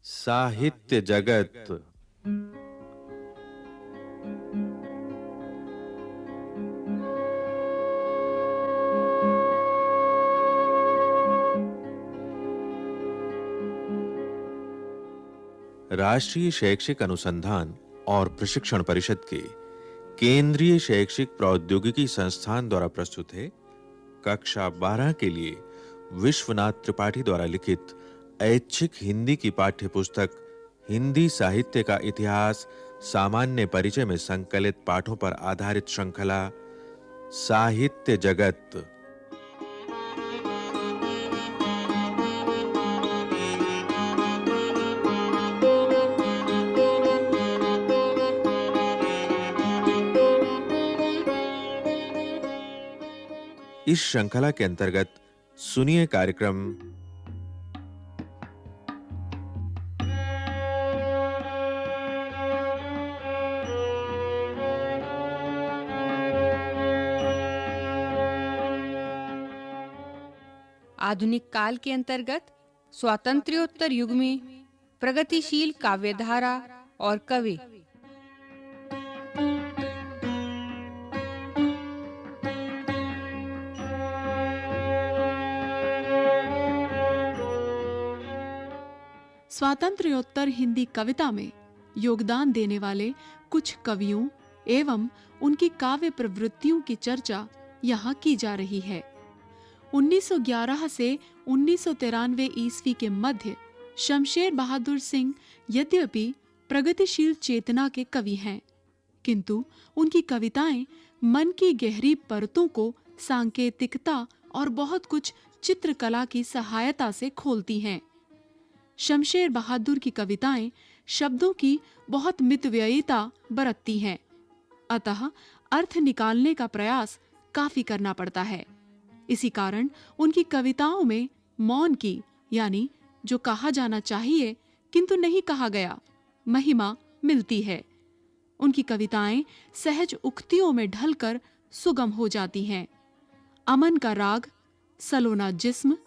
साहित्य जगत। राष्ट्रीय शैक्षिक अनुसंधान और प्रशिक्षण परिषद के केंद्रीय शैक्षिक प्रौद्योगिकी संस्थान द्वारा प्रस्तुत है कक्षा 12 के लिए विश्वनाथ त्रिपाठी द्वारा लिखित ऐच्छिक हिंदी की पाठ्य पुस्तक हिंदी साहित्य का इतिहास सामान्य परिचय में संकलित पाठों पर आधारित श्रृंखला साहित्य जगत। इस श्रृंखला के अंतर्गत सुनिए कार्यक्रम आधुनिक काल के अंतर्गत स्वातंत्र्योत्तर युग में प्रगतिशील काव्यधारा और कवि। स्वातंत्र्योत्तर हिंदी कविता में योगदान देने वाले कुछ कवियों एवं उनकी काव्य प्रवृत्तियों की चर्चा यहाँ की जा रही है। 1911 से 1993 ईस्वी के मध्य शमशेर बहादुर सिंह यद्यपि प्रगतिशील चेतना के कवि हैं, किंतु उनकी कविताएं मन की गहरी परतों को सांकेतिकता और बहुत कुछ चित्रकला की सहायता से खोलती हैं। शमशेर बहादुर की कविताएं शब्दों की बहुत मितव्ययिता बरतती हैं, अतः अर्थ निकालने का प्रयास काफी करना पड़ता है। इसी कारण उनकी कविताओं में मौन की, यानी जो कहा जाना चाहिए किंतु नहीं कहा गया, महिमा मिलती है। उनकी कविताएं सहज उक्तियों में ढलकर सुगम हो जाती हैं। अमन का राग, सलोना जिस्म,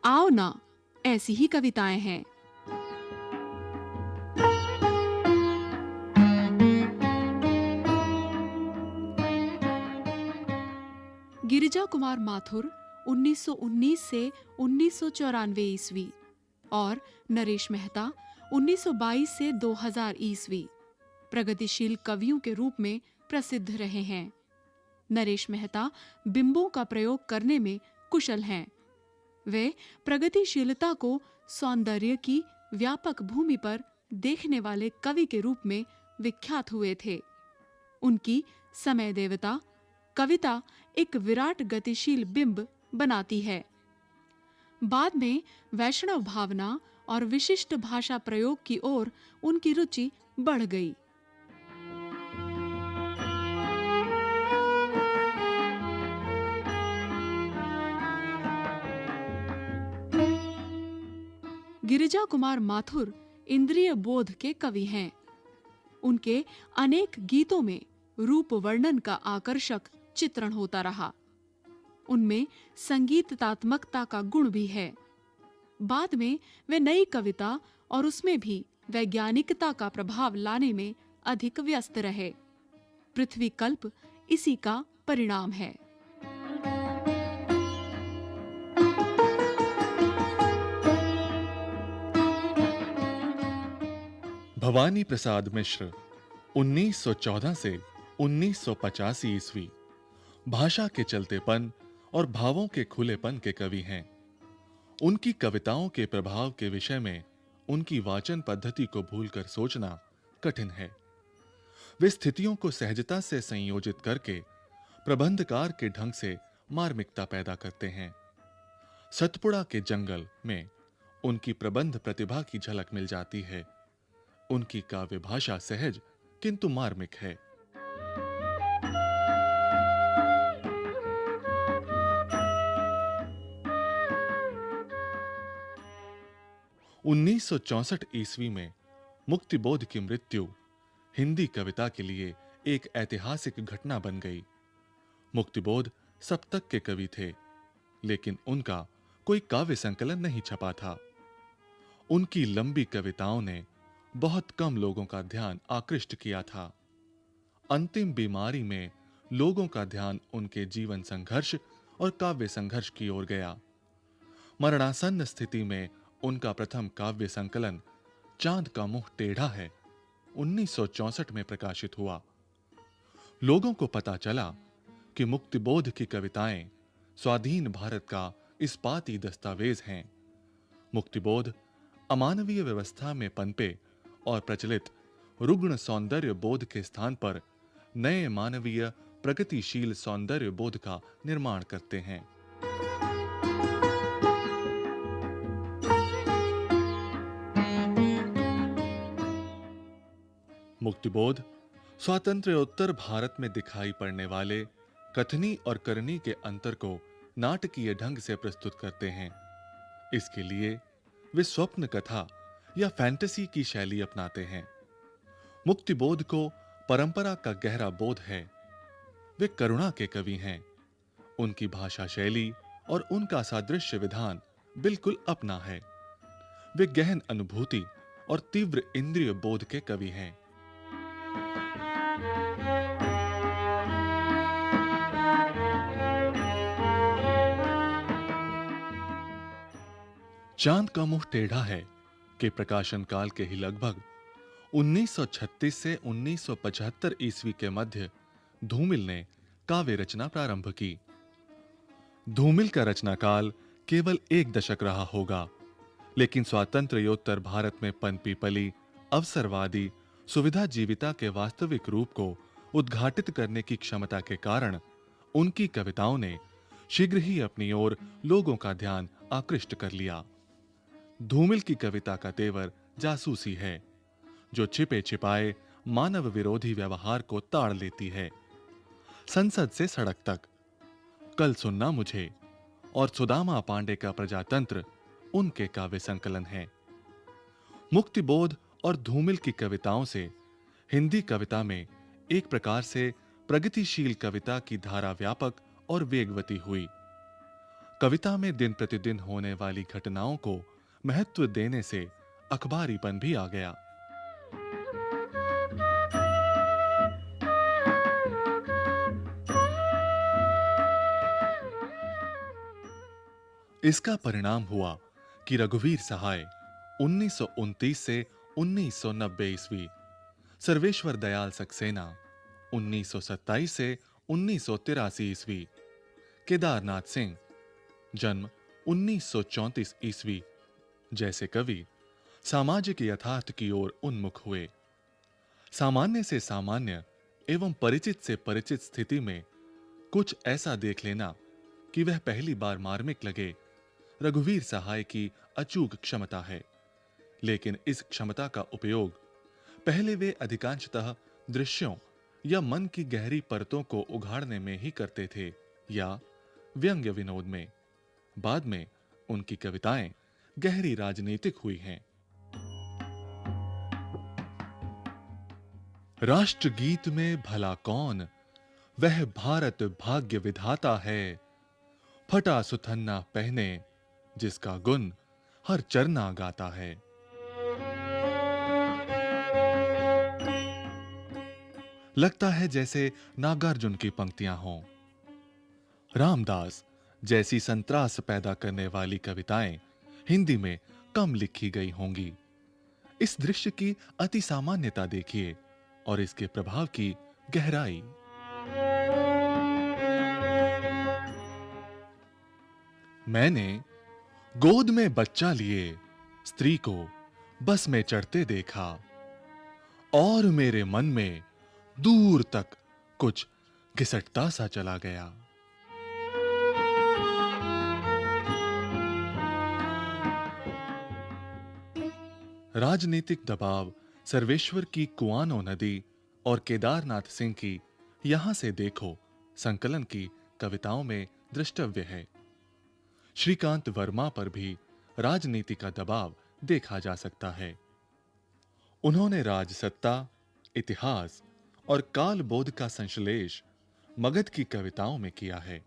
आओ ना, ऐसी ही कविताएं हैं। गिरिजा कुमार माथुर 1919 से 1994 ईस्वी और नरेश मेहता 1922 से 2000 ईस्वी प्रगतिशील कवियों के रूप में प्रसिद्ध रहे हैं। नरेश मेहता बिंबों का प्रयोग करने में कुशल हैं। वे प्रगतिशीलता को सौंदर्य की व्यापक भूमि पर देखने वाले कवि के रूप में विख्यात हुए थे। उनकी समय देवता कविता एक विराट गतिशील बिंब बनाती है। बाद में वैष्णव भावना और विशिष्ट भाषा प्रयोग की ओर उनकी रुचि बढ़ गई। गिरिजा कुमार माथुर इंद्रिय बोध के कवि हैं। उनके अनेक गीतों में रूप वर्णन का आकर्षक चित्रण होता रहा। उनमें संगीतात्मकता का गुण भी है। बाद में वे नई कविता और उसमें भी वैज्ञानिकता का प्रभाव लाने में अधिक व्यस्त रहे। पृथ्वी कल्प इसी का परिणाम है। भवानी प्रसाद मिश्र 1914 से 1985 ईस्वी भाषा के चलतेपन और भावों के खुलेपन के कवि हैं। उनकी कविताओं के प्रभाव के विषय में उनकी वाचन पद्धति को भूलकर सोचना कठिन है। वे स्थितियों को सहजता से संयोजित करके प्रबंधकार के ढंग से मार्मिकता पैदा करते हैं। सतपुड़ा के जंगल में उनकी प्रबंध प्रतिभा की झलक मिल जाती है। उनकी काव्य भाषा सहज किंतु मार्मिक है। उन्नीस ईस्वी में मुक्तिबोध की मृत्यु हिंदी कविता के लिए एक ऐतिहासिक घटना बन गई। मुक्तिबोध सप्तक के कवि थे, लेकिन उनका कोई काव्य संकलन नहीं छपा था। उनकी लंबी कविताओं ने बहुत कम लोगों का ध्यान आकृष्ट किया था। अंतिम बीमारी में लोगों का ध्यान उनके जीवन संघर्ष और काव्य संघर्ष की ओर गया। मरणासन्न स्थिति में उनका प्रथम काव्य संकलन चांद का मुंह टेढ़ा है 1964 में प्रकाशित हुआ। लोगों को पता चला कि मुक्तिबोध की कविताएं स्वाधीन भारत का इस्पाती दस्तावेज हैं। मुक्तिबोध अमानवीय व्यवस्था में पनपे और प्रचलित रुग्ण सौंदर्य बोध के स्थान पर नए मानवीय प्रगतिशील सौंदर्य बोध का निर्माण करते हैं। मुक्तिबोध स्वातंत्र्योत्तर भारत में दिखाई पड़ने वाले कथनी और करनी के अंतर को नाटकीय ढंग से प्रस्तुत करते हैं। इसके लिए वे स्वप्न कथा या फैंटेसी की शैली अपनाते हैं। मुक्तिबोध को परंपरा का गहरा बोध है। वे करुणा के कवि हैं। उनकी भाषा शैली और उनका सादृश्य विधान बिल्कुल अपना है। वे गहन अनुभूति और तीव्र इंद्रिय बोध के कवि हैं। चांद का मुंह टेढ़ा है के प्रकाशन काल के ही लगभग 1936 से 1975 ईस्वी के मध्य धूमिल ने काव्य रचना प्रारंभ की। धूमिल का रचना काल केवल एक दशक रहा होगा, लेकिन स्वातंत्र्योत्तर भारत में पनपी पली अवसरवादी सुविधा जीविता के वास्तविक रूप को उद्घाटित करने की क्षमता के कारण उनकी कविताओं ने शीघ्र ही अपनी ओर लोगों का ध्यान आकृष्ट कर लिया। धूमिल की कविता का तेवर जासूसी है, जो छिपे छिपाए मानव विरोधी व्यवहार को ताड़ लेती है। संसद से सड़क तक, कल सुनना मुझे और सुदामा पांडे का प्रजातंत्र उनके काव्य संकलन है। मुक्तिबोध और धूमिल की कविताओं से हिंदी कविता में एक प्रकार से प्रगतिशील कविता की धारा व्यापक और वेगवती हुई। कविता में दिन प्रतिदिन होने वाली घटनाओं को महत्व देने से अखबारीपन भी आ गया। इसका परिणाम हुआ कि रघुवीर सहाय 1929 से 1990 ईस्वी, सर्वेश्वर दयाल सक्सेना 1927 से 1983 ईस्वी, केदारनाथ सिंह जन्म 1934 ईस्वी जैसे कवि सामाजिक यथार्थ की ओर उन्मुख हुए। सामान्य से सामान्य एवं परिचित से परिचित स्थिति में कुछ ऐसा देख लेना कि वह पहली बार मार्मिक लगे, रघुवीर सहाय की अचूक क्षमता है। लेकिन इस क्षमता का उपयोग पहले वे अधिकांशतः दृश्यों या मन की गहरी परतों को उघाड़ने में ही करते थे या व्यंग्य विनोद में। बाद में उनकी कविताएं गहरी राजनीतिक हुई हैं। राष्ट्रगीत में भला कौन, वह भारत भाग्य विधाता है, फटा सुथन्ना पहने जिसका गुण हर चरना गाता है। लगता है जैसे नागार्जुन की पंक्तियां हों। रामदास जैसी संत्रास पैदा करने वाली कविताएं हिंदी में कम लिखी गई होंगी। इस दृश्य की अति सामान्यता देखिए और इसके प्रभाव की गहराई। मैंने गोद में बच्चा लिए स्त्री को बस में चढ़ते देखा और मेरे मन में दूर तक कुछ घिसटता सा चला गया। राजनीतिक दबाव सर्वेश्वर की कुआनो नदी और केदारनाथ सिंह की यहां से देखो संकलन की कविताओं में दृष्टव्य है। श्रीकांत वर्मा पर भी राजनीति का दबाव देखा जा सकता है। उन्होंने राजसत्ता, इतिहास और कालबोध का संश्लेष मगध की कविताओं में किया है।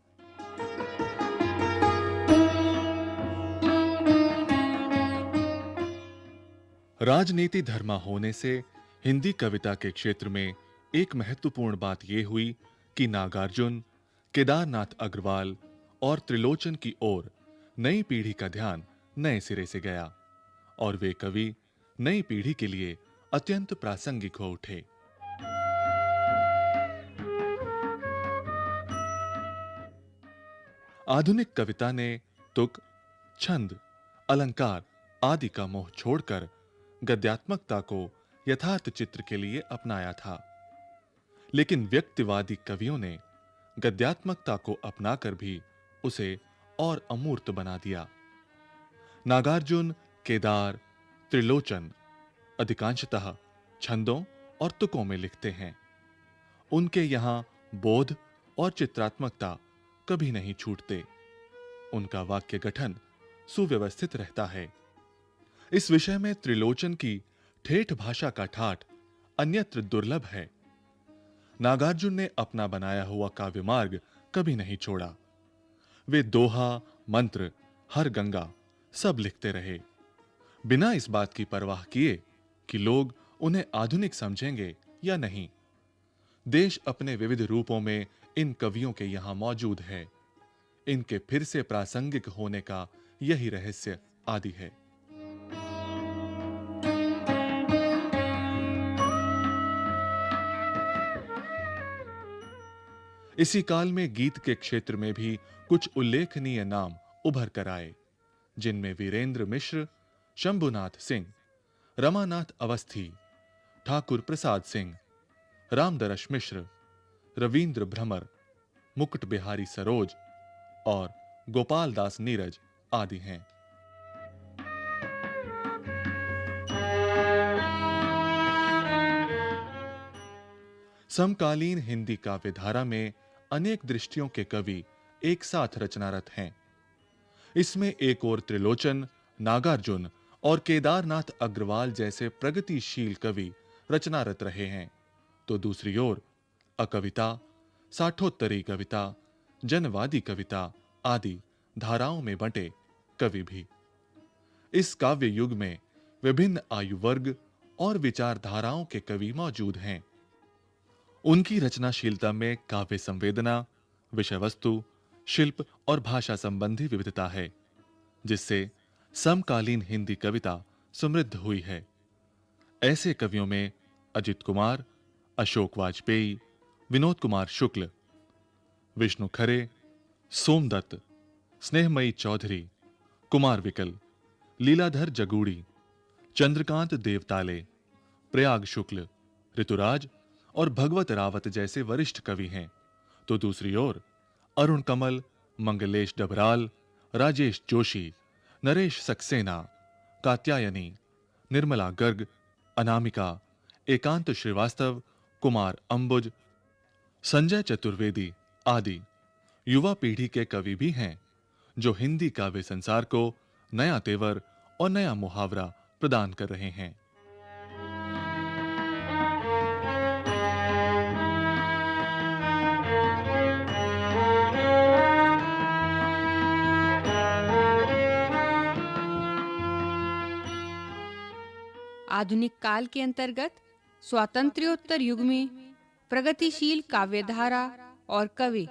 राजनीति धर्मा होने से हिंदी कविता के क्षेत्र में एक महत्वपूर्ण बात यह हुई कि नागार्जुन, केदारनाथ अग्रवाल और त्रिलोचन की ओर नई पीढ़ी का ध्यान नए सिरे से गया और वे कवि नई पीढ़ी के लिए अत्यंत प्रासंगिक हो उठे। आधुनिक कविता ने तुक, छंद, अलंकार आदि का मोह छोड़कर गद्यात्मकता को यथार्थ चित्र के लिए अपनाया था, लेकिन व्यक्तिवादी कवियों ने गद्यात्मकता को अपनाकर भी उसे और अमूर्त बना दिया। नागार्जुन, केदार, त्रिलोचन अधिकांशतः छंदों और तुकों में लिखते हैं। उनके यहां बोध और चित्रात्मकता कभी नहीं छूटते। उनका वाक्य गठन सुव्यवस्थित रहता है। इस विषय में त्रिलोचन की ठेठ भाषा का ठाठ अन्यत्र दुर्लभ है। नागार्जुन ने अपना बनाया हुआ काव्य मार्ग कभी नहीं छोड़ा। वे दोहा, मंत्र, हर गंगा सब लिखते रहे, बिना इस बात की परवाह किए कि लोग उन्हें आधुनिक समझेंगे या नहीं। देश अपने विविध रूपों में इन कवियों के यहां मौजूद है। इनके फिर से प्रासंगिक होने का यही रहस्य आदि है। इसी काल में गीत के क्षेत्र में भी कुछ उल्लेखनीय नाम उभर कर आए, जिनमें वीरेंद्र मिश्र, शंभुनाथ सिंह, रमानाथ अवस्थी, ठाकुर प्रसाद सिंह, रामदरश मिश्र, रवींद्र भ्रमर, मुकुट बिहारी सरोज और गोपाल दास नीरज आदि हैं। समकालीन हिंदी काव्य धारा में अनेक दृष्टियों के कवि एक साथ रचनारत हैं। इसमें एक ओर त्रिलोचन, नागार्जुन और केदारनाथ अग्रवाल जैसे प्रगतिशील कवि रचनारत रहे हैं, तो दूसरी ओर अकविता, साठोत्तरी कविता, जनवादी कविता आदि धाराओं में बंटे कवि भी। इस काव्य युग में विभिन्न आयु वर्ग और विचारधाराओं के कवि मौजूद हैं। उनकी रचनाशीलता में काव्य संवेदना, विषय वस्तु, शिल्प और भाषा संबंधी विविधता है, जिससे समकालीन हिंदी कविता समृद्ध हुई है। ऐसे कवियों में अजित कुमार, अशोक वाजपेयी, विनोद कुमार शुक्ल, विष्णु खरे, सोमदत्त, स्नेहमयी चौधरी, कुमार विकल, लीलाधर जगूड़ी, चंद्रकांत देवताले, प्रयाग शुक्ल, ऋतुराज और भगवत रावत जैसे वरिष्ठ कवि हैं, तो दूसरी ओर अरुण कमल, मंगलेश डबराल, राजेश जोशी, नरेश सक्सेना, कात्यायनी, निर्मला गर्ग, अनामिका, एकांत श्रीवास्तव, कुमार अंबुज, संजय चतुर्वेदी आदि युवा पीढ़ी के कवि भी हैं, जो हिंदी काव्य संसार को नया तेवर और नया मुहावरा प्रदान कर रहे हैं। आधुनिक काल के अंतर्गत स्वातंत्र्योत्तर युग में प्रगतिशील काव्यधारा और कवि।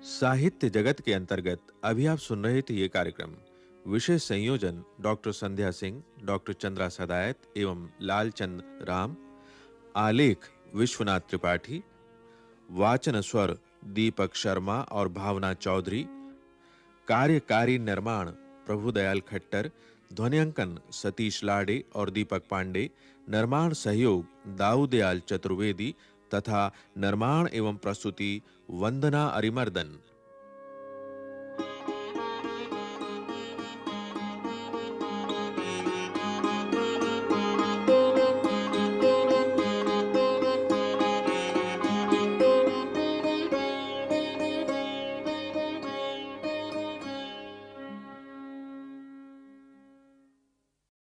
साहित्य जगत के अंतर्गत अभी आप सुन रहे थे ये कार्यक्रम। विषय संयोजन डॉक्टर संध्या सिंह, डॉक्टर चंद्रा सदायत एवं लालचंद राम। आलेख विश्वनाथ त्रिपाठी। वाचन स्वर दीपक शर्मा और भावना चौधरी। कार्यकारी निर्माण प्रभुदयाल खट्टर। ध्वनियांकन सतीश लाडे और दीपक पांडे। निर्माण सहयोग दाऊदयाल चतुर्वेदी तथा निर्माण एवं प्रस्तुति वंदना अरिमर्दन।